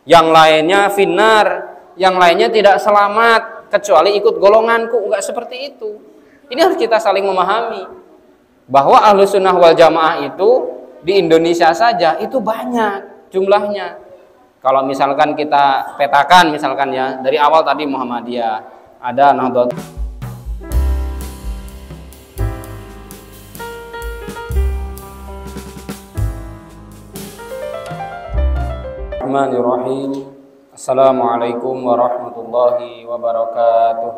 yang lainnya finnar, yang lainnya tidak selamat kecuali ikut golonganku. Enggak seperti itu. Ini harus kita saling memahami bahwa Ahlus Sunnah wal Jamaah itu di Indonesia saja itu banyak jumlahnya. Kalau misalkan kita petakan misalkan ya, dari awal tadi Muhammadiyah, ada Nahdlatul Bismillahirrahmanirrahim. Assalamualaikum warahmatullahi wabarakatuh.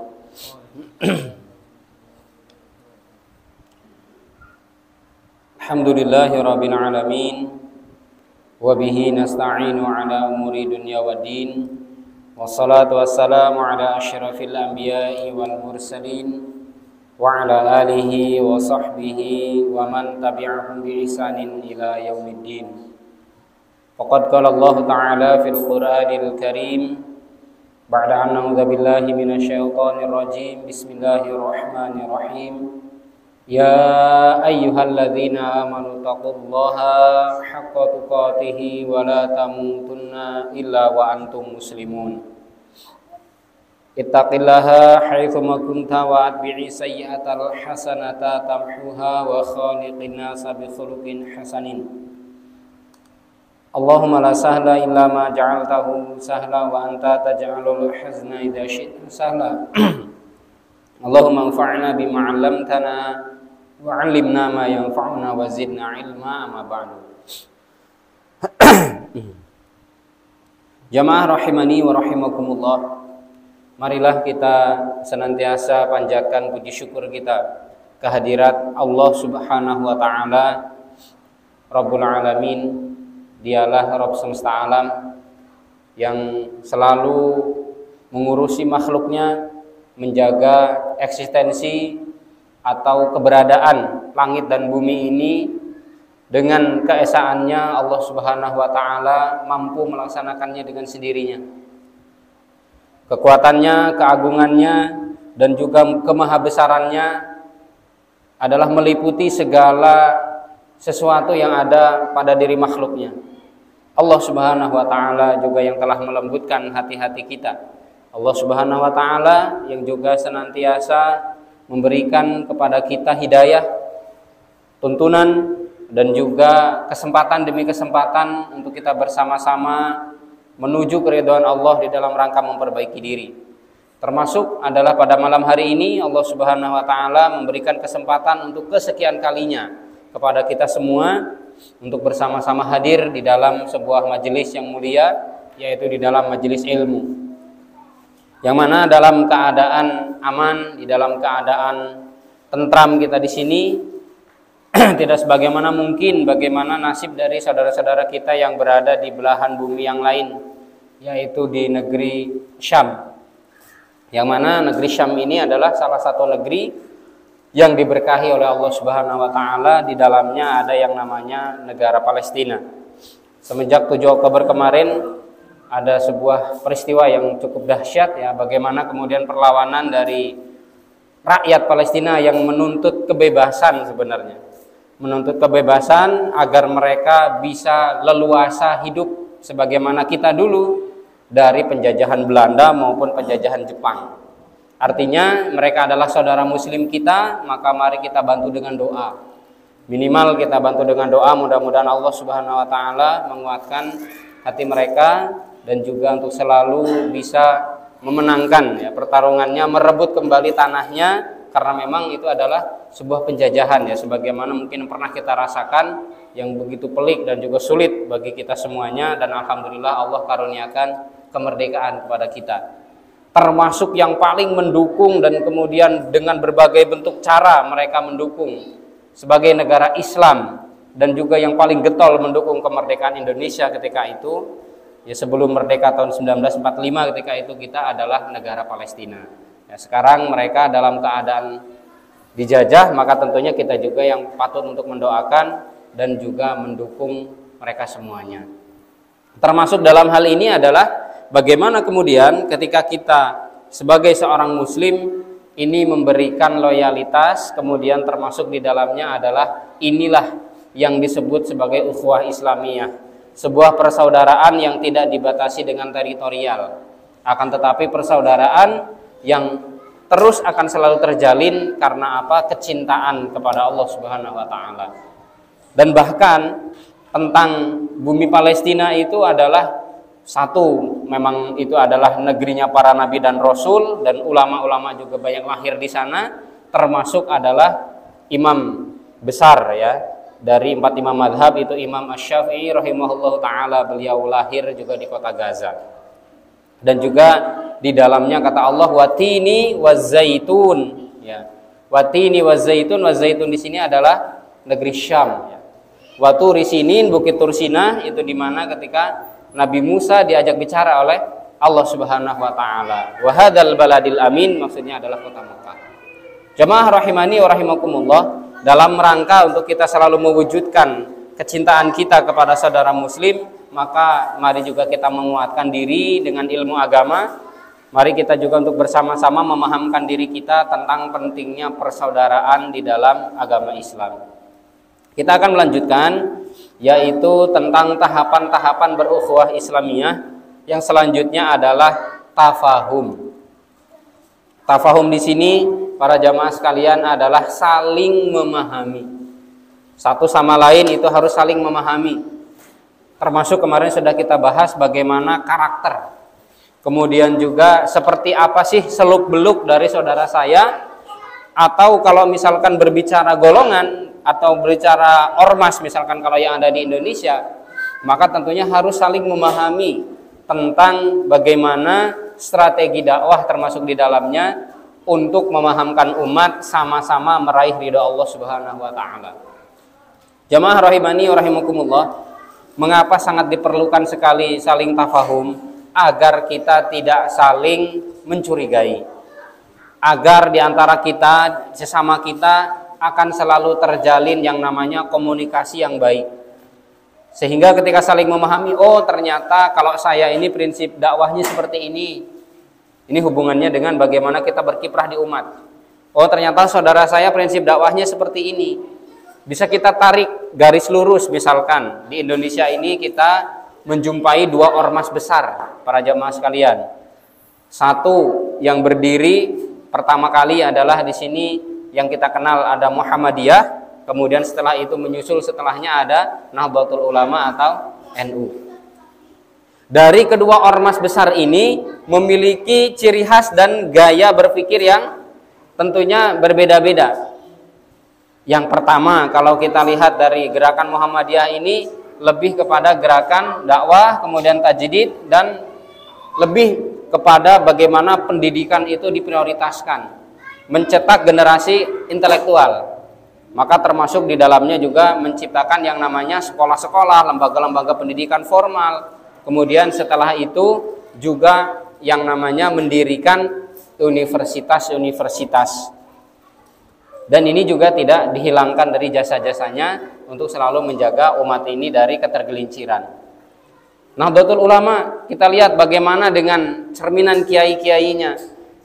Alhamdulillahirabbil alamin wa bihi nasta'inu ala umuri dunya waddin. Wassalatu wassalamu ala asyrafil anbiya'i wal mursalin wa ala alihi wa sahbihi wa man tabi'ahum bi ihsanin ila yaumiddin. Faqad qala Allah Ta'ala fil Qur'anil Karim ba'da an na'udzu billahi minasyaitonir rajim. Bismillahirrahmanirrahim. Ya ayyuhalladzina amanu taqullaha haqqa tuqatih wa la tamutunna illa wa antum muslimun. Ittaqillaha haitsu ma kunta wa atbi'i sayyi'atal hasanata tamhuha wa khaliqin nasa bi khuluqin hasanin. Allahumma la sahla illa ma ja'altahu sahla wa anta taj'alul hazna idza syi'ta sahla. Allahumma anfa'na bima 'allamtana wa 'allimna ma yanfa'una wa zidna ilma ma ba'du. Jamaah rahimani wa rahimakumullah. Marilah kita senantiasa panjatkan puji syukur kita kehadirat Allah Subhanahu wa taala Rabbul Alamin. Dialah Rabb semesta alam yang selalu mengurusi makhluknya, menjaga eksistensi atau keberadaan langit dan bumi ini. Dengan keesaannya Allah Subhanahu wa taala mampu melaksanakannya dengan sendirinya. Kekuatannya, keagungannya dan juga kemahabesarannya adalah meliputi segala sesuatu yang ada pada diri makhluknya. Allah Subhanahu wa taala juga yang telah melembutkan hati-hati kita. Allah Subhanahu wa taala yang juga senantiasa memberikan kepada kita hidayah, tuntunan dan juga kesempatan demi kesempatan untuk kita bersama-sama menuju keridhaan Allah di dalam rangka memperbaiki diri. Termasuk adalah pada malam hari ini Allah Subhanahu wa taala memberikan kesempatan untuk kesekian kalinya kepada kita semua untuk bersama-sama hadir di dalam sebuah majelis yang mulia, yaitu di dalam majelis ilmu, yang mana dalam keadaan aman, di dalam keadaan tentram kita di sini. Tidak sebagaimana mungkin bagaimana nasib dari saudara-saudara kita yang berada di belahan bumi yang lain, yaitu di negeri Syam, yang mana negeri Syam ini adalah salah satu negeri yang diberkahi oleh Allah Subhanahu wa taala. Di dalamnya ada yang namanya negara Palestina. Semenjak 7 Oktober kemarin ada sebuah peristiwa yang cukup dahsyat ya, bagaimana kemudian perlawanan dari rakyat Palestina yang menuntut kebebasan, sebenarnya menuntut kebebasan agar mereka bisa leluasa hidup sebagaimana kita dulu dari penjajahan Belanda maupun penjajahan Jepang. Artinya mereka adalah saudara muslim kita, maka mari kita bantu dengan doa. Minimal kita bantu dengan doa, mudah-mudahan Allah Subhanahu wa taala menguatkan hati mereka dan juga untuk selalu bisa memenangkan ya pertarungannya, merebut kembali tanahnya, karena memang itu adalah sebuah penjajahan ya, sebagaimana mungkin pernah kita rasakan yang begitu pelik dan juga sulit bagi kita semuanya, dan alhamdulillah Allah karuniakan kemerdekaan kepada kita. Termasuk yang paling mendukung dan kemudian dengan berbagai bentuk cara mereka mendukung sebagai negara Islam, dan juga yang paling getol mendukung kemerdekaan Indonesia ketika itu ya, sebelum merdeka tahun 1945 ketika itu kita adalah negara Palestina ya. Sekarang mereka dalam keadaan dijajah, maka tentunya kita juga yang patut untuk mendoakan dan juga mendukung mereka semuanya. Termasuk dalam hal ini adalah bagaimana kemudian ketika kita sebagai seorang muslim ini memberikan loyalitas, kemudian termasuk di dalamnya adalah inilah yang disebut sebagai ukhuwah Islamiyah, sebuah persaudaraan yang tidak dibatasi dengan teritorial, akan tetapi persaudaraan yang terus akan selalu terjalin karena apa? Kecintaan kepada Allah Subhanahu wa taala. Dan bahkan tentang bumi Palestina itu adalah satu, memang itu adalah negerinya para nabi dan rasul, dan ulama-ulama juga banyak lahir di sana, termasuk adalah imam besar ya dari 4 imam madhab, itu Imam Asy-Syafi'i rahimahullahu taala, beliau lahir juga di kota Gaza. Dan juga di dalamnya kata Allah watini wazaitun ya. Watini wazaitun, wazaitun di sini adalah negeri Syam ya. Waturi Sinin, Bukit Tursina, itu di mana ketika Nabi Musa diajak bicara oleh Allah Subhanahu wa taala. Wa hadzal baladil amin, maksudnya adalah kota Mekah. Jamaah rahimani wa rahimakumullah, dalam rangka untuk kita selalu mewujudkan kecintaan kita kepada saudara muslim, maka mari juga kita menguatkan diri dengan ilmu agama. Mari kita juga untuk bersama-sama memahamkan diri kita tentang pentingnya persaudaraan di dalam agama Islam. Kita akan melanjutkan, yaitu tentang tahapan-tahapan berukhuwah Islamiyah. Yang selanjutnya adalah tafahum. Tafahum di sini para jamaah sekalian adalah saling memahami. Satu sama lain itu harus saling memahami. Termasuk kemarin sudah kita bahas bagaimana karakter. Kemudian juga seperti apa sih seluk-beluk dari saudara saya. Atau kalau misalkan berbicara golongan atau berbicara ormas, misalkan kalau yang ada di Indonesia, maka tentunya harus saling memahami tentang bagaimana strategi dakwah termasuk di dalamnya untuk memahamkan umat sama-sama meraih ridha Allah Subhanahu wa taala. Jamaah rahimani wa rahimakumullah, mengapa sangat diperlukan sekali saling tafahum agar kita tidak saling mencurigai, agar di antara kita sesama kita akan selalu terjalin yang namanya komunikasi yang baik. Sehingga ketika saling memahami, oh ternyata kalau saya ini prinsip dakwahnya seperti ini. Ini hubungannya dengan bagaimana kita berkiprah di umat. Oh ternyata saudara saya prinsip dakwahnya seperti ini. Bisa kita tarik garis lurus, misalkan di Indonesia ini kita menjumpai 2 ormas besar para jamaah sekalian. Satu yang berdiri pertama kali adalah di sini yang kita kenal ada Muhammadiyah, kemudian setelah itu menyusul setelahnya ada Nahdlatul Ulama atau NU. Dari kedua ormas besar ini memiliki ciri khas dan gaya berpikir yang tentunya berbeda-beda. Yang pertama, kalau kita lihat dari gerakan Muhammadiyah ini lebih kepada gerakan dakwah, kemudian tajdid, dan lebih kepada bagaimana pendidikan itu diprioritaskan, mencetak generasi intelektual. Maka termasuk di dalamnya juga menciptakan yang namanya sekolah-sekolah, lembaga-lembaga pendidikan formal. Kemudian setelah itu juga yang namanya mendirikan universitas-universitas. Dan ini juga tidak dihilangkan dari jasa-jasanya untuk selalu menjaga umat ini dari ketergelinciran. Nahdlatul Ulama, kita lihat bagaimana dengan cerminan kiai-kiainya.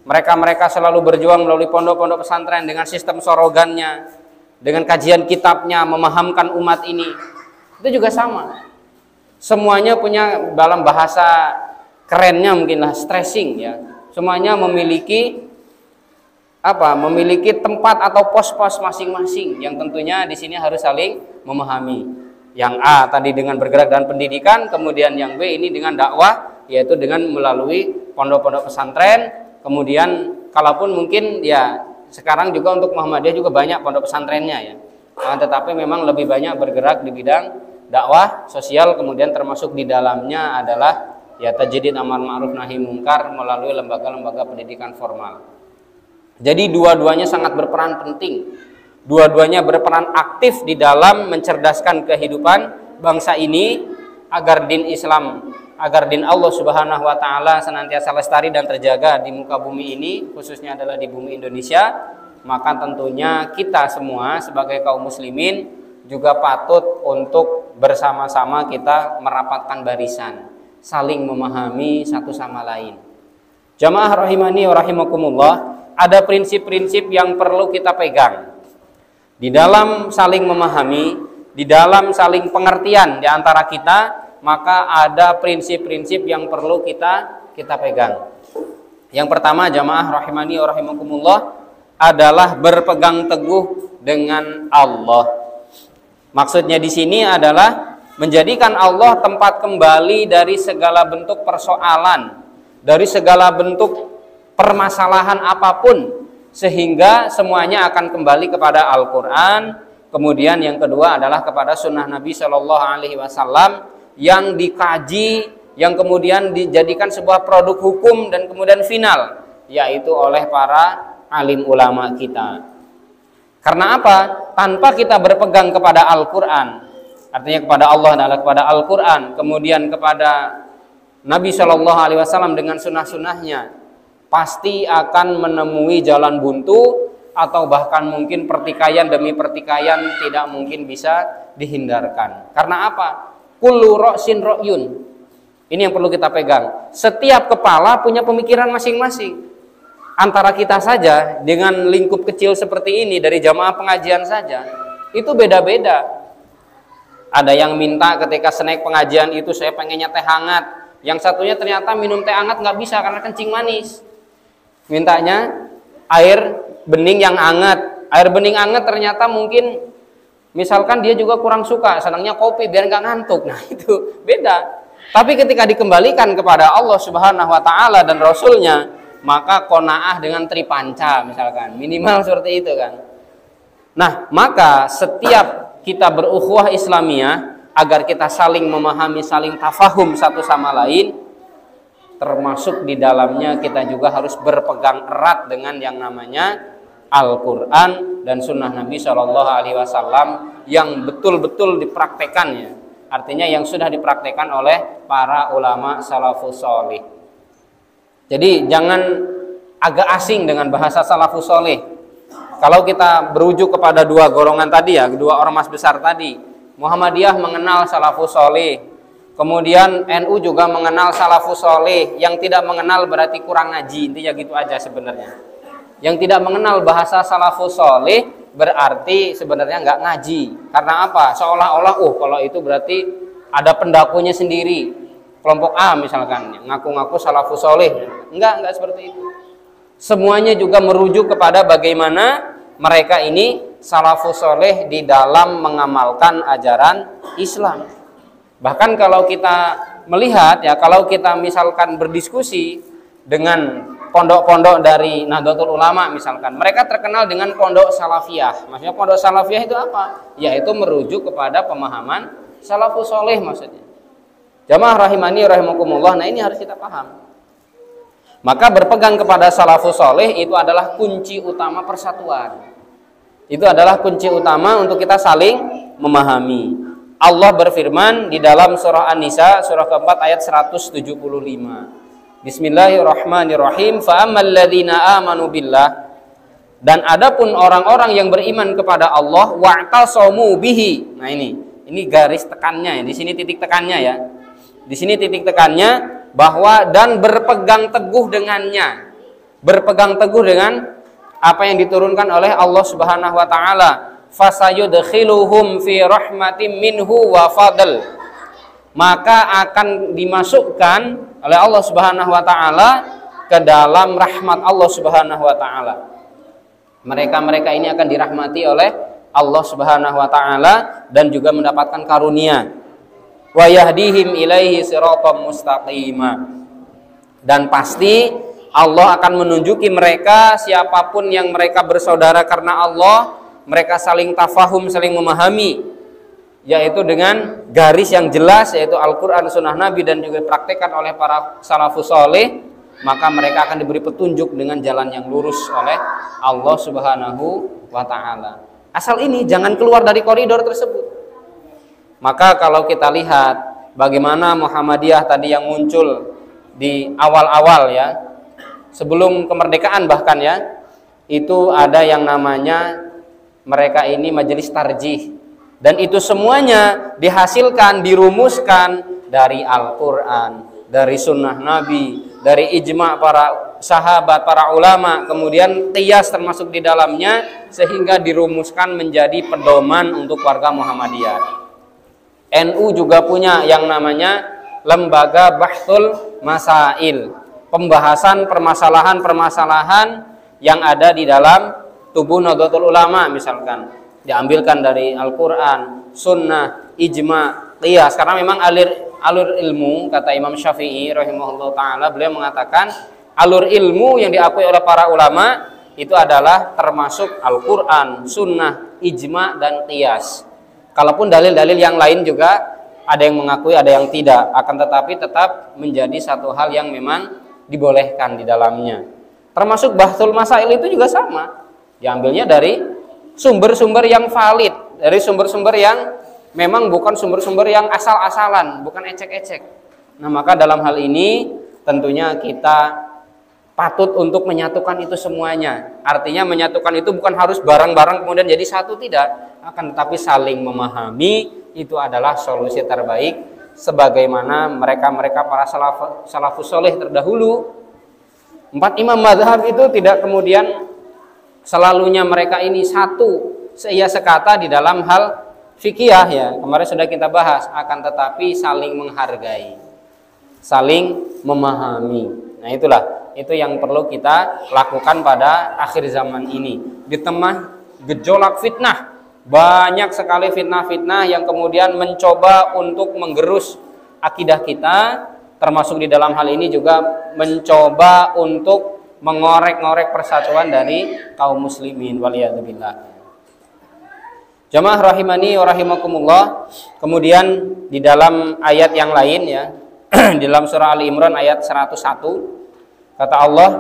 Mereka selalu berjuang melalui pondok-pondok pesantren dengan sistem sorogannya, dengan kajian kitabnya, memahamkan umat ini. Itu juga sama. Semuanya punya dalam bahasa kerennya mungkinlah stressing ya. Semuanya memiliki memiliki tempat atau pos-pos masing-masing yang tentunya di sini harus saling memahami. Yang A tadi dengan bergerak dan pendidikan, kemudian yang B ini dengan dakwah, yaitu dengan melalui pondok-pondok pesantren. Kemudian kalaupun mungkin ya sekarang juga untuk Muhammadiyah juga banyak pondok pesantrennya ya. Tetapi memang lebih banyak bergerak di bidang dakwah sosial, kemudian termasuk di dalamnya adalah ya tajdid amar ma'ruf nahi mungkar melalui lembaga-lembaga pendidikan formal. Jadi dua-duanya sangat berperan penting. Dua-duanya berperan aktif di dalam mencerdaskan kehidupan bangsa ini agar din Islam, agar din Allah Subhanahu wa taala senantiasa lestari dan terjaga di muka bumi ini, khususnya adalah di bumi Indonesia. Maka tentunya kita semua sebagai kaum muslimin juga patut untuk bersama-sama kita merapatkan barisan, saling memahami satu sama lain. Jamaah rahimani wa rahimakumullah, ada prinsip-prinsip yang perlu kita pegang di dalam saling memahami, di dalam saling pengertian di antara kita. maka ada prinsip-prinsip yang perlu kita pegang. Yang pertama, jamaah rahimani wa rahimakumullah, adalah berpegang teguh dengan Allah. Maksudnya di sini adalah menjadikan Allah tempat kembali dari segala bentuk persoalan, dari segala bentuk permasalahan apapun, sehingga semuanya akan kembali kepada Al-Quran. Kemudian yang kedua adalah kepada sunnah Nabi Shallallahu Alaihi Wasallam yang dikaji, yang kemudian dijadikan sebuah produk hukum dan kemudian final, yaitu oleh para alim ulama kita. Karena apa? Tanpa kita berpegang kepada Al-Quran, artinya kepada Allah adalah kepada Al-Quran, kemudian kepada Nabi Shallallahu Alaihi Wasallam dengan sunnah-sunnahnya, pasti akan menemui jalan buntu, atau bahkan mungkin pertikaian demi pertikaian tidak mungkin bisa dihindarkan. Karena apa? Kullu ra'sin ra'yun. Ini yang perlu kita pegang. Setiap kepala punya pemikiran masing-masing. Antara kita saja dengan lingkup kecil seperti ini, dari jamaah pengajian saja, itu beda-beda. Ada yang minta ketika snack pengajian itu, saya pengennya teh hangat. Yang satunya ternyata minum teh hangat nggak bisa karena kencing manis. Mintanya air bening yang hangat. Air bening hangat ternyata mungkin misalkan dia juga kurang suka, senangnya kopi biar nggak ngantuk. Nah itu beda. Tapi ketika dikembalikan kepada Allah Subhanahu Wa Taala dan Rasulnya, maka qanaah dengan tripanca misalkan, minimal seperti itu kan. Nah, maka setiap kita berukhuwah Islamiyah, agar kita saling memahami, saling tafahum satu sama lain, termasuk di dalamnya kita juga harus berpegang erat dengan yang namanya Al-Quran dan sunnah Nabi Shallallahu Alaihi Wasallam yang betul-betul dipraktekannya. Artinya yang sudah dipraktekkan oleh para ulama salafus sholih. Jadi jangan agak asing dengan bahasa salafus sholih. Kalau kita berujuk kepada dua golongan tadi ya, kedua ormas besar tadi, Muhammadiyah mengenal salafus sholih, kemudian NU juga mengenal salafus sholih. Yang tidak mengenal berarti kurang ngaji, intinya gitu aja sebenarnya. Yang tidak mengenal bahasa salafus sholih berarti sebenarnya nggak ngaji. Karena apa? Seolah-olah kalau itu berarti ada pendakunya sendiri. Kelompok A misalkan ngaku-ngaku salafus sholih. Enggak seperti itu. Semuanya juga merujuk kepada bagaimana mereka ini salafus sholih di dalam mengamalkan ajaran Islam. Bahkan kalau kita melihat ya, kalau kita misalkan berdiskusi dengan pondok-pondok dari Nahdlatul Ulama misalkan, mereka terkenal dengan pondok salafiyah. Maksudnya pondok salafiyah itu apa? Yaitu merujuk kepada pemahaman salafus sholih maksudnya. Jamaah rahimani rahimakumullah, nah ini harus kita paham. Maka berpegang kepada salafus sholih itu adalah kunci utama persatuan. Itu adalah kunci utama untuk kita saling memahami. Allah berfirman di dalam surah An-Nisa surah keempat ayat 175. Bismillahirrahmanirrahim. Fa ammal ladzina amanu billah, dan adapun orang-orang yang beriman kepada Allah, wa'tasamu bihi. Nah ini garis tekannya ya, di sini titik tekannya ya. Di sini titik tekannya bahwa dan berpegang teguh dengannya. Berpegang teguh dengan apa yang diturunkan oleh Allah Subhanahu wa taala. Fasayudkhiluhum fi rahmatin minhu wa fadl. Maka akan dimasukkan oleh Allah Subhanahu wa taala ke dalam rahmat Allah Subhanahu wa taala. Mereka-mereka ini akan dirahmati oleh Allah Subhanahu wa taala dan juga mendapatkan karunia. Wa yahdihim ilaihi siratal mustaqima. Dan pasti Allah akan menunjuki mereka, siapapun yang mereka bersaudara karena Allah, mereka saling tafahum, saling memahami, yaitu dengan garis yang jelas, yaitu Al-Quran, Sunnah Nabi, dan juga dipraktekkan oleh para salafus sholih, maka mereka akan diberi petunjuk dengan jalan yang lurus oleh Allah Subhanahu wa ta'ala. Asal ini jangan keluar dari koridor tersebut. Maka kalau kita lihat bagaimana Muhammadiyah tadi yang muncul di awal-awal ya, sebelum kemerdekaan bahkan ya, itu ada yang namanya mereka ini majelis tarjih, dan itu semuanya dihasilkan, dirumuskan dari Al-Quran, dari sunnah Nabi, dari ijma' para sahabat, para ulama, kemudian qiyas termasuk di dalamnya, sehingga dirumuskan menjadi pedoman untuk warga Muhammadiyah. NU juga punya yang namanya Lembaga Bahthul Masail, pembahasan permasalahan-permasalahan yang ada di dalam tubuh Nahdlatul Ulama, misalkan diambilkan dari Al-Quran, Sunnah, Ijma, Qiyas. Karena memang alur ilmu, kata Imam Syafi'i rahimahullah ta'ala, beliau mengatakan alur ilmu yang diakui oleh para ulama itu adalah termasuk Al-Quran, Sunnah, Ijma, dan Qiyas. Kalaupun dalil-dalil yang lain juga ada yang mengakui, ada yang tidak, akan tetapi tetap menjadi satu hal yang memang dibolehkan di dalamnya. Termasuk Bahthul Masail itu juga sama, diambilnya dari sumber-sumber yang valid, dari sumber-sumber yang memang bukan sumber-sumber yang asal-asalan, bukan ecek-ecek. Nah, maka dalam hal ini tentunya kita patut untuk menyatukan itu semuanya. Artinya menyatukan itu bukan harus barang-barang kemudian jadi satu, tidak, akan tetapi saling memahami itu adalah solusi terbaik, sebagaimana mereka-mereka para salafus soleh terdahulu. 4 imam mazhab itu tidak kemudian selalunya mereka ini satu seia sekata di dalam hal fikih ya, kemarin sudah kita bahas, akan tetapi saling menghargai, saling memahami. Nah, itu yang perlu kita lakukan pada akhir zaman ini. Di tengah gejolak fitnah, banyak sekali fitnah-fitnah yang kemudian mencoba untuk menggerus akidah kita, termasuk di dalam hal ini juga mencoba untuk mengorek-ngorek persatuan dari kaum muslimin, waliyadzubillah. Jamaah rahimani wa rahimakumullah. Kemudian di dalam ayat yang lain ya, di dalam surah Ali Imran ayat 101, kata Allah,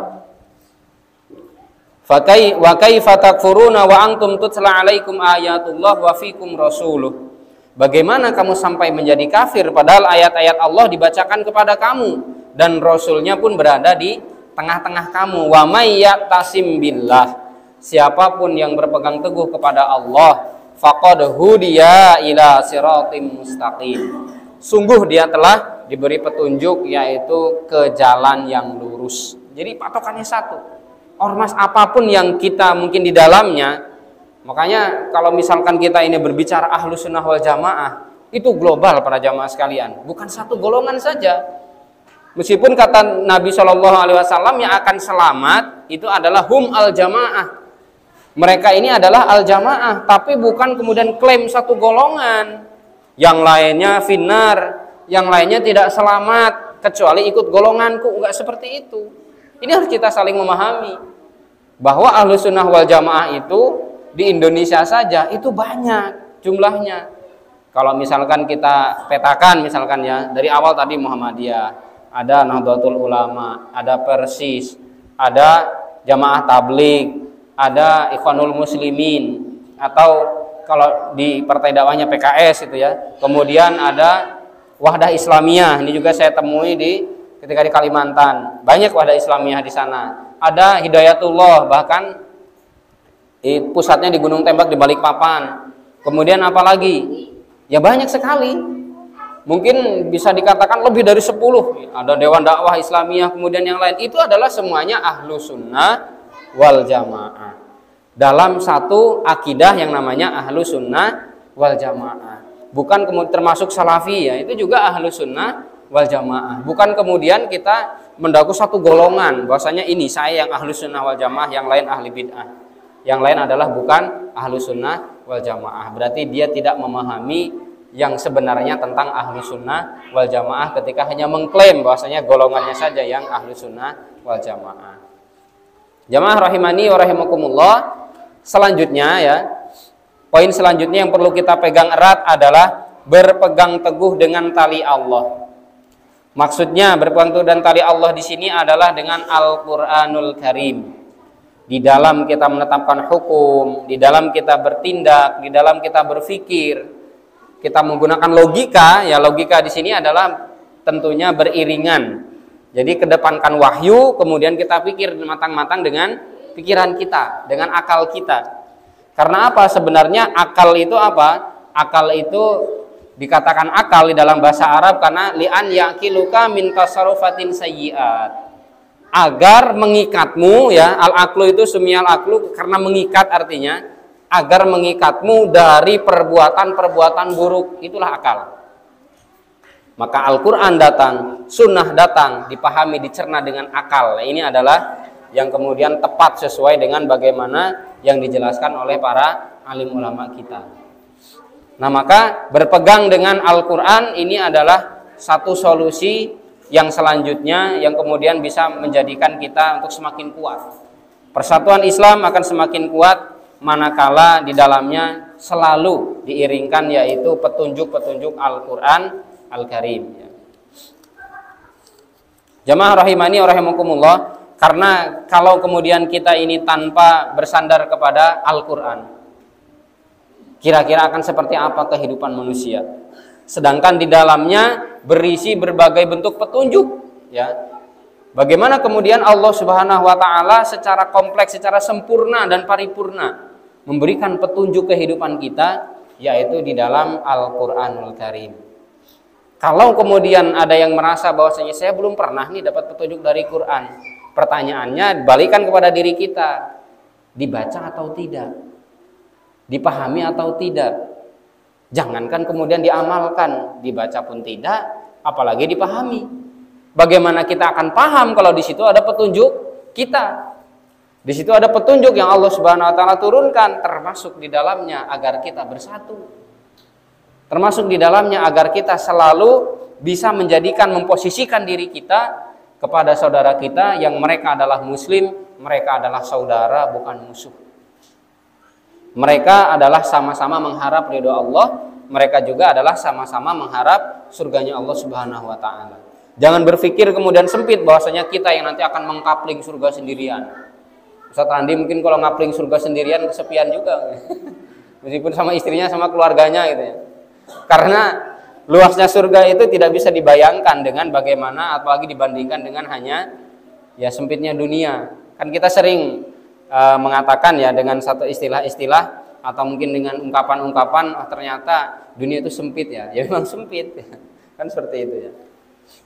wa kaifa takfuruna wa antum tutla alaikum ayatullah wa fikum rasuluh. Bagaimana kamu sampai menjadi kafir padahal ayat-ayat Allah dibacakan kepada kamu dan rasulnya pun berada di tengah-tengah kamu. Wa may ya'tasim billah, siapapun yang berpegang teguh kepada Allah, faqad hudiya ila siratim mustaqim, sungguh dia telah diberi petunjuk, yaitu ke jalan yang lurus. Jadi patokannya satu, ormas apapun yang kita mungkin di dalamnya. Makanya kalau misalkan kita ini berbicara Ahlus Sunnah wal Jamaah, itu global para jamaah sekalian, bukan satu golongan saja. Meskipun kata Nabi SAW yang akan selamat itu adalah hum al jamaah, mereka ini adalah al jamaah, tapi bukan kemudian klaim satu golongan, yang lainnya finnar, yang lainnya tidak selamat kecuali ikut golonganku. Enggak seperti itu. Ini harus kita saling memahami bahwa Ahlus Sunnah wal Jamaah itu di Indonesia saja itu banyak jumlahnya. Kalau misalkan kita petakan misalkan ya, dari awal tadi Muhammadiyah, ada Nahdlatul Ulama, ada Persis, ada Jamaah Tabligh, ada Ikhwanul Muslimin, atau kalau di partai dakwahnya PKS itu ya. Kemudian ada Wahdah Islamiyah, ini juga saya temui ketika di Kalimantan, banyak Wahdah Islamiyah di sana. Ada Hidayatullah, bahkan pusatnya di Gunung Tembak di Balikpapan. Kemudian apa lagi? Ya banyak sekali. Mungkin bisa dikatakan lebih dari 10. Ada Dewan Dakwah Islamiyah, kemudian yang lain. Itu adalah semuanya Ahlus Sunnah wal Jamaah, dalam satu akidah yang namanya Ahlus Sunnah wal Jamaah. Bukan kemudian termasuk Salafi ya, itu juga Ahlus Sunnah wal Jamaah. Bukan kemudian kita mendaku satu golongan, bahwasanya ini saya yang Ahlus Sunnah wal Jamaah, yang lain ahli bid'ah. Yang lain adalah bukan Ahlus Sunnah wal Jamaah. Berarti dia tidak memahami yang sebenarnya tentang Ahlus Sunnah wal Jamaah ketika hanya mengklaim bahwasanya golongannya saja yang Ahlus Sunnah wal Jamaah. Jamaah rahimani wa rahimakumullah. Selanjutnya ya, poin selanjutnya yang perlu kita pegang erat adalah berpegang teguh dengan tali Allah. Maksudnya berpegang teguh dengan tali Allah di sini adalah dengan Al-Qur'anul Karim. Di dalam kita menetapkan hukum, di dalam kita bertindak, di dalam kita berpikir, kita menggunakan logika. Ya, logika di sini adalah tentunya beriringan. Jadi kedepankan wahyu, kemudian kita pikir matang-matang dengan pikiran kita, dengan akal kita. Karena apa? Sebenarnya akal itu apa? Akal itu dikatakan akal di dalam bahasa Arab karena li'an yaqiluka min tasarrufatin sayyi'at. Agar mengikatmu ya, al-aqlu itu sumiyal aqlu karena mengikat, artinya agar mengikatmu dari perbuatan-perbuatan buruk, itulah akal. Maka Al-Quran datang, sunnah datang, dipahami, dicerna dengan akal. Nah, ini adalah yang kemudian tepat sesuai dengan bagaimana yang dijelaskan oleh para alim ulama kita. Nah, maka berpegang dengan Al-Quran ini adalah satu solusi yang selanjutnya yang kemudian bisa menjadikan kita untuk semakin kuat. Persatuan Islam akan semakin kuat manakala di dalamnya selalu diiringkan yaitu petunjuk-petunjuk Al-Quran Al-Karim. Jamaah rahimani wa rahimakumullah, karena kalau kemudian kita ini tanpa bersandar kepada Al-Quran, kira-kira akan seperti apa kehidupan manusia? Sedangkan di dalamnya berisi berbagai bentuk petunjuk, ya. Bagaimana kemudian Allah Subhanahu wa taala secara kompleks, secara sempurna dan paripurna memberikan petunjuk kehidupan kita, yaitu di dalam Al-Qur'anul Karim. Kalau kemudian ada yang merasa bahwasanya saya belum pernah nih dapat petunjuk dari Quran, pertanyaannya balikan kepada diri kita, dibaca atau tidak, dipahami atau tidak. Jangankan kemudian diamalkan, dibaca pun tidak, apalagi dipahami. Bagaimana kita akan paham kalau di situ ada petunjuk kita? Di situ ada petunjuk yang Allah Subhanahu wa taala turunkan, termasuk di dalamnya agar kita bersatu. Termasuk di dalamnya agar kita selalu bisa menjadikan, memposisikan diri kita kepada saudara kita yang mereka adalah muslim, mereka adalah saudara bukan musuh. Mereka adalah sama-sama mengharap ridho Allah, mereka juga adalah sama-sama mengharap surganya Allah Subhanahu wa taala. Jangan berpikir kemudian sempit bahwasanya kita yang nanti akan mengkapling surga sendirian. Ustaz Randi mungkin kalau ngapling surga sendirian kesepian juga. Meskipun sama istrinya, sama keluarganya gitu ya. Karena luasnya surga itu tidak bisa dibayangkan dengan bagaimana, apalagi dibandingkan dengan hanya ya sempitnya dunia. Kan kita sering mengatakan ya dengan satu istilah-istilah atau mungkin dengan ungkapan-ungkapan, oh, ternyata dunia itu sempit ya. Ya memang sempit. Kan seperti itu ya.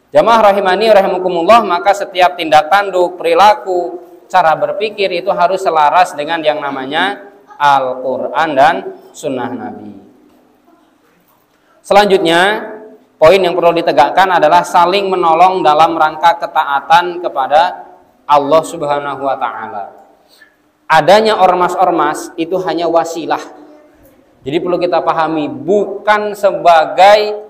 Jamaah rahimani rahimakumullah, maka setiap tindak tanduk, perilaku, cara berpikir itu harus selaras dengan yang namanya Al-Quran dan Sunnah Nabi. Selanjutnya, poin yang perlu ditegakkan adalah saling menolong dalam rangka ketaatan kepada Allah Subhanahu wa taala. Adanya ormas-ormas itu hanya wasilah. Jadi perlu kita pahami, bukan sebagai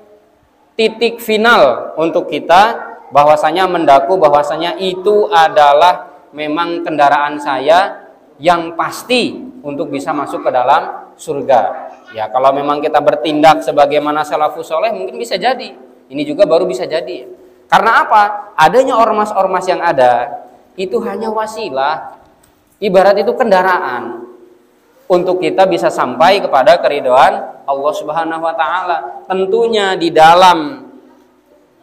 titik final untuk kita bahwasanya mendaku bahwasanya itu adalah memang kendaraan saya yang pasti untuk bisa masuk ke dalam surga. Ya, kalau memang kita bertindak sebagaimana salafus soleh mungkin bisa jadi. Ini juga baru bisa jadi. Karena apa? Adanya ormas-ormas yang ada itu hanya wasilah. Ibarat itu kendaraan untuk kita bisa sampai kepada keridhaan Allah Subhanahu wa taala. Tentunya di dalam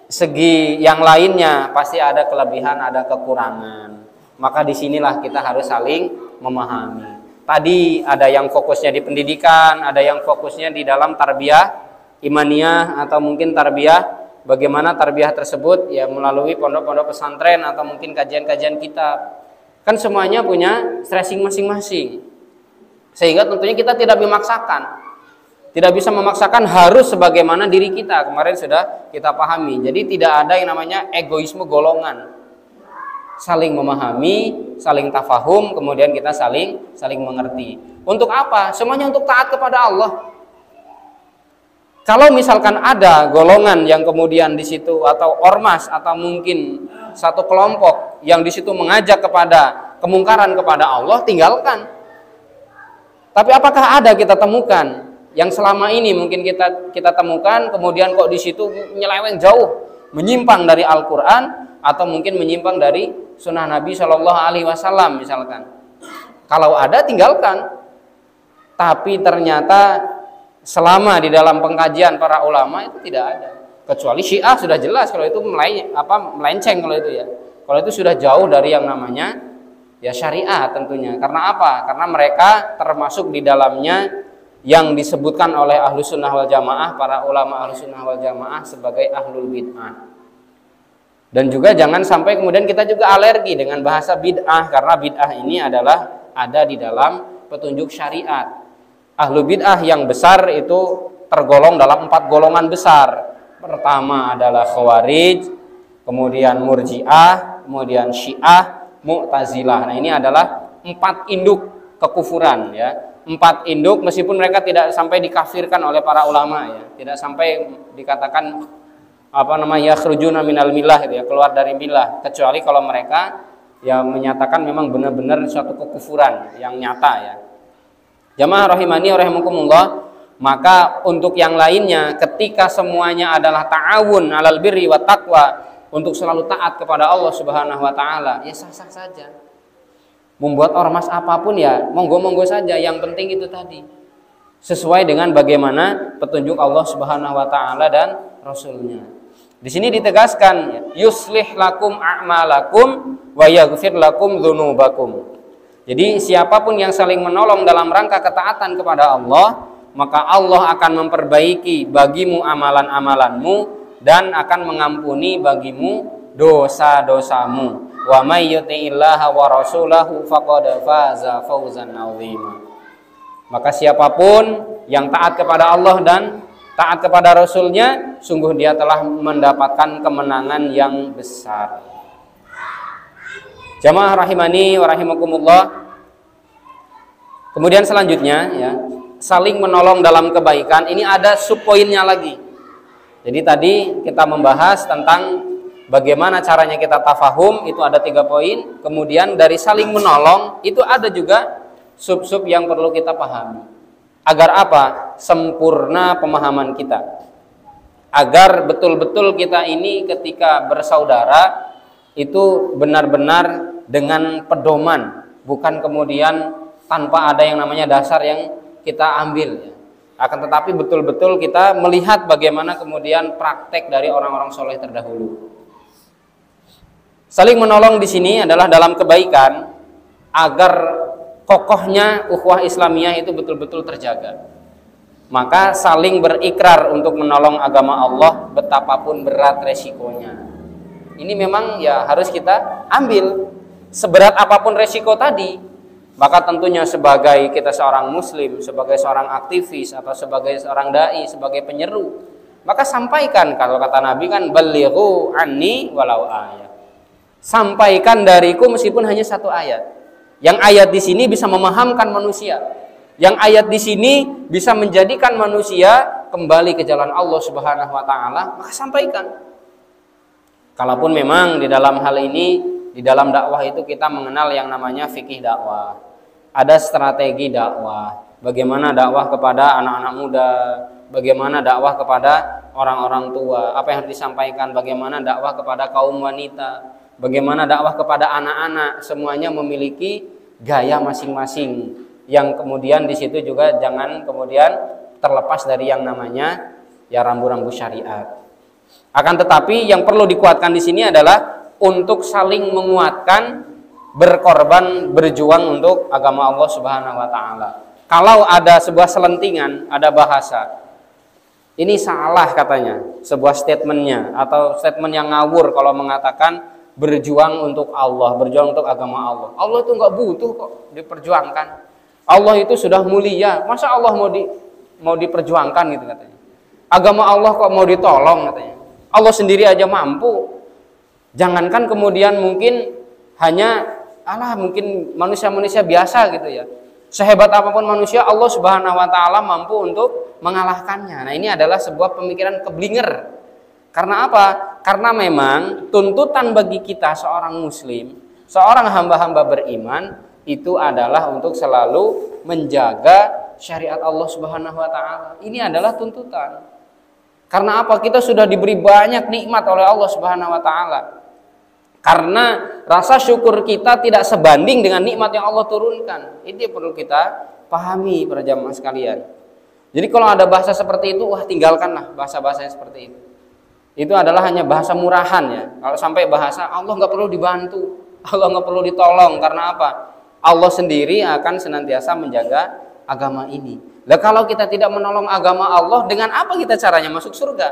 segi yang lainnya pasti ada kelebihan, ada kekurangan. Maka disinilah kita harus saling memahami. Tadi ada yang fokusnya di pendidikan, ada yang fokusnya di dalam tarbiyah imaniyah atau mungkin tarbiyah, bagaimana tarbiyah tersebut ya melalui pondok-pondok pesantren atau mungkin kajian-kajian kitab. Kan semuanya punya stressing masing-masing. Sehingga tentunya kita tidak memaksakan. Tidak bisa memaksakan harus sebagaimana diri kita. Kemarin sudah kita pahami. Jadi tidak ada yang namanya egoisme golongan. Saling memahami, saling tafahum, kemudian kita saling mengerti. Untuk apa? Semuanya untuk taat kepada Allah. Kalau misalkan ada golongan yang kemudian di situ atau ormas atau mungkin satu kelompok yang di situ mengajak kepada kemungkaran kepada Allah, tinggalkan. Tapi apakah ada kita temukan yang selama ini mungkin kita temukan kemudian kok di situ nyeleweng jauh, menyimpang dari Al-Qur'an atau mungkin menyimpang dari Sunnah Nabi Shallallahu Alaihi Wasallam misalkan. Kalau ada tinggalkan. Tapi ternyata selama di dalam pengkajian para ulama itu tidak ada. Kecuali Syiah sudah jelas kalau itu melenceng kalau itu ya. Kalau itu sudah jauh dari yang namanya ya syariat tentunya. Karena apa? Karena mereka termasuk di dalamnya yang disebutkan oleh Ahlus Sunnah wal Jamaah, para ulama Ahlus Sunnah wal Jamaah sebagai ahlul bid'ah. Dan juga jangan sampai kemudian kita juga alergi dengan bahasa bid'ah, karena bid'ah ini adalah ada di dalam petunjuk syariat. Ahlu bid'ah yang besar itu tergolong dalam 4 golongan besar. Pertama adalah Khawarij, kemudian Murji'ah, kemudian Syiah, Mu'tazilah. Nah, ini adalah 4 induk kekufuran ya. 4 induk meskipun mereka tidak sampai dikafirkan oleh para ulama ya. Tidak sampai dikatakan yakhrujuna minal millah gitu ya, keluar dari millah, kecuali kalau mereka ya menyatakan memang benar-benar suatu kekufuran yang nyata ya. Jamaah rahimani wa rahimakumullah, maka untuk yang lainnya ketika semuanya adalah ta'awun 'alal birri wat taqwa, untuk selalu taat kepada Allah Subhanahu wa taala, ya sah-sah saja. Membuat ormas apapun ya monggo-monggo saja, yang penting itu tadi sesuai dengan bagaimana petunjuk Allah Subhanahu wa taala dan Rasulnya. Di sini ditegaskan yuslih lakum a'malakum wa yaghfir lakum dzunubakum. Jadi siapapun yang saling menolong dalam rangka ketaatan kepada Allah, maka Allah akan memperbaiki bagimu amalan-amalanmu dan akan mengampuni bagimu dosa-dosamu. Wa may yuti'illaha wa rasulahu faqad faza fawzan 'azima. Maka siapapun yang taat kepada Allah dan taat kepada Rasulnya, sungguh dia telah mendapatkan kemenangan yang besar. Jamaah rahimani wa rahimakumullah. Kemudian selanjutnya ya, saling menolong dalam kebaikan. Ini ada subpoinnya lagi. Jadi tadi kita membahas tentang bagaimana caranya kita tafahum, itu ada 3 poin. Kemudian dari saling menolong itu ada juga sub-sub yang perlu kita pahami. Agar apa? Sempurna pemahaman kita. Agar betul-betul kita ini ketika bersaudara itu benar-benar dengan pedoman, bukan kemudian tanpa ada yang namanya dasar yang kita ambil ya. Akan tetapi betul-betul kita melihat bagaimana kemudian praktek dari orang-orang soleh terdahulu. Saling menolong di sini adalah dalam kebaikan agar kokohnya ukhuwah Islamiyah itu betul-betul terjaga. Maka saling berikrar untuk menolong agama Allah betapapun berat resikonya. Ini memang ya harus kita ambil seberat apapun resiko tadi. Maka tentunya sebagai kita seorang muslim, sebagai seorang aktivis atau sebagai seorang dai, sebagai penyeru, maka sampaikan, kalau kata Nabi kan balighu anni walau ayat. Sampaikan dariku meskipun hanya 1 ayat. Yang ayat di sini bisa memahamkan manusia. Yang ayat di sini bisa menjadikan manusia kembali ke jalan Allah Subhanahu wa taala, maka sampaikan. Kalaupun memang di dalam hal ini, di dalam dakwah itu kita mengenal yang namanya fikih dakwah. Ada strategi dakwah. Bagaimana dakwah kepada anak-anak muda, bagaimana dakwah kepada orang-orang tua, apa yang harus disampaikan, bagaimana dakwah kepada kaum wanita, bagaimana dakwah kepada anak-anak, semuanya memiliki gaya masing-masing yang kemudian di situ juga jangan kemudian terlepas dari yang namanya ya rambu-rambu syariat. Akan tetapi yang perlu dikuatkan di sini adalah untuk saling menguatkan, berkorban, berjuang untuk agama Allah Subhanahu wa taala. Kalau ada sebuah selentingan, ada bahasa ini salah katanya, sebuah statementnya atau statement yang ngawur kalau mengatakan berjuang untuk Allah, berjuang untuk agama Allah. Allah itu nggak butuh kok diperjuangkan. Allah itu sudah mulia, masa Allah mau diperjuangkan gitu katanya. Agama Allah kok mau ditolong katanya. Allah sendiri aja mampu. Jangankan kemudian mungkin hanya mungkin manusia-manusia biasa gitu ya. Sehebat apapun manusia, Allah Subhanahu wa taala mampu untuk mengalahkannya. Nah, ini adalah sebuah pemikiran keblinger. Karena apa? Karena memang tuntutan bagi kita seorang muslim, seorang hamba-hamba beriman itu adalah untuk selalu menjaga syariat Allah Subhanahu wa taala. Ini adalah tuntutan. Karena apa? Kita sudah diberi banyak nikmat oleh Allah Subhanahu wa taala. Karena rasa syukur kita tidak sebanding dengan nikmat yang Allah turunkan. Itu yang perlu kita pahami para jamaah sekalian. Jadi kalau ada bahasa seperti itu, tinggalkanlah bahasa-bahasa yang seperti itu. Itu adalah hanya bahasa murahan ya. Kalau sampai bahasa Allah nggak perlu dibantu, Allah nggak perlu ditolong, karena apa? Allah sendiri akan senantiasa menjaga agama ini. Lah kalau kita tidak menolong agama Allah, dengan apa kita caranya masuk surga?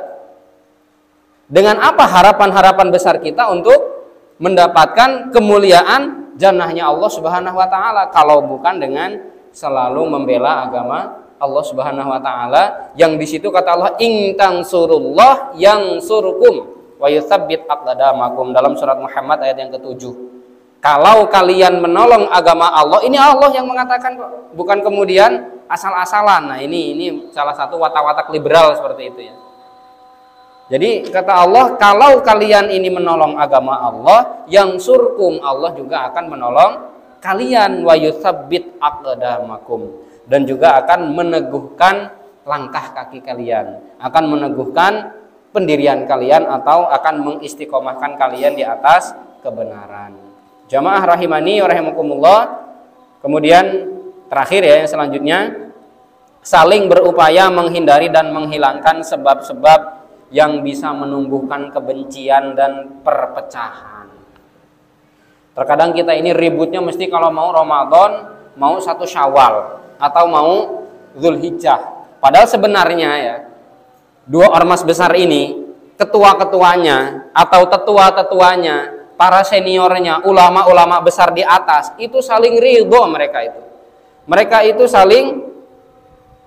Dengan apa harapan-harapan besar kita untuk mendapatkan kemuliaan jannahnya Allah Subhanahu wa taala kalau bukan dengan selalu membela agama Allah Subhanahu wa taala, yang di situ kata Allah in tansurullah yansurkum wa yutsabbit aqdamakum dalam surat Muhammad ayat yang ke-7. Kalau kalian menolong agama Allah, ini Allah yang mengatakan kok, bukan kemudian asal-asalan. Nah, ini salah satu watak-watak liberal seperti itu ya. Jadi kata Allah, kalau kalian ini menolong agama Allah, yang surkum, Allah juga akan menolong kalian, wa yutsabbit aqdamakum, dan juga akan meneguhkan langkah kaki kalian, akan meneguhkan pendirian kalian atau akan mengistiqomahkan kalian di atas kebenaran. Jamaah rahimani wa rahimakumullah. Kemudian terakhir ya, yang selanjutnya, saling berupaya menghindari dan menghilangkan sebab-sebab yang bisa menumbuhkan kebencian dan perpecahan. Terkadang kita ini ributnya mesti kalau mau Ramadan, mau 1 Syawal, atau mau Zulhijjah. Padahal sebenarnya ya, 2 ormas besar ini, ketua-ketuanya atau tetua-tetuanya, para seniornya, ulama-ulama besar di atas, itu saling ridho mereka itu. Mereka itu saling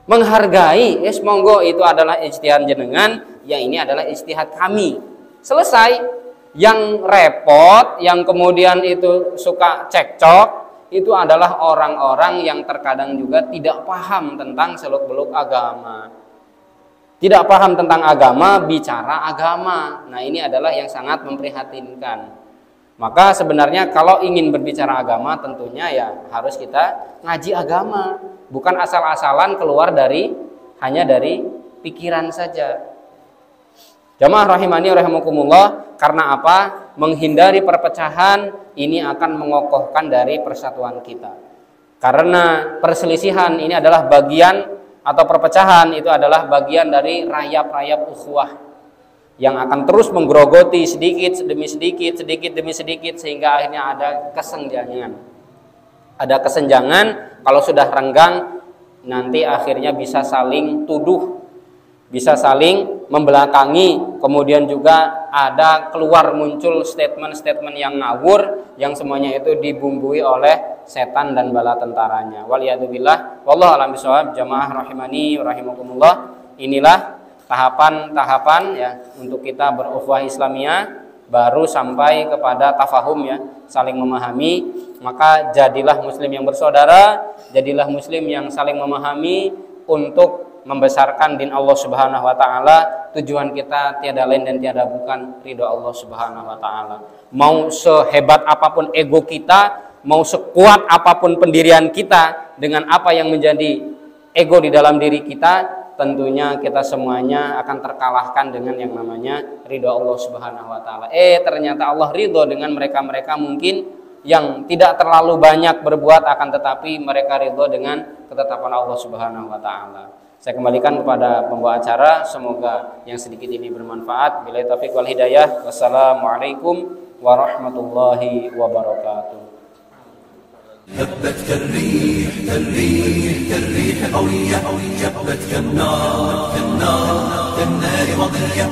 menghargai, monggo itu adalah ijtihad jenengan, yang ini adalah ijtihad kami. Selesai. Yang repot, yang kemudian itu suka cekcok, itu adalah orang-orang yang terkadang juga tidak paham tentang seluk-beluk agama. Tidak paham tentang agama, bicara agama. Nah, ini adalah yang sangat memprihatinkan. Maka sebenarnya kalau ingin berbicara agama, tentunya ya harus kita ngaji agama, bukan asal-asalan keluar hanya dari pikiran saja. Jamaah rahimani rahimakumullah, karena apa? Menghindari perpecahan ini akan mengokohkan dari persatuan kita. Karena perselisihan ini adalah bagian, atau perpecahan itu adalah bagian dari rayap-rayap ukhuwah yang akan terus menggerogoti sedikit demi sedikit, sedikit demi sedikit, sehingga akhirnya ada kesenjangan. Ada kesenjangan, kalau sudah renggang nanti akhirnya bisa saling tuduh, bisa saling membelakangi, kemudian juga ada keluar muncul statement-statement yang ngawur, yang semuanya itu dibumbui oleh setan dan bala tentaranya. Waliyadzubillah, wallahu a'lam bishawab. Jamaah rahimani rahimakumullah, inilah tahapan-tahapan ya untuk kita berukhuwah Islamiyah, baru sampai kepada tafahum ya, saling memahami. Maka jadilah muslim yang bersaudara, jadilah muslim yang saling memahami untuk membesarkan din Allah Subhanahu wa taala. Tujuan kita tiada lain dan tiada bukan ridho Allah Subhanahu wa taala. Mau sehebat apapun ego kita, mau sekuat apapun pendirian kita, dengan apa yang menjadi ego di dalam diri kita, tentunya kita semuanya akan terkalahkan dengan yang namanya ridho Allah Subhanahu wa taala. Ternyata Allah ridho dengan mereka-mereka mungkin yang tidak terlalu banyak berbuat, akan tetapi mereka ridho dengan ketetapan Allah Subhanahu wa taala. Saya kembalikan kepada pembawa acara, semoga yang sedikit ini bermanfaat. Billahi taufiq wal hidayah. Wassalamualaikum warahmatullahi wabarakatuh. هبت كالريح كالريح كالريح قوية، جبت كالنار كالنار كالنار مضية.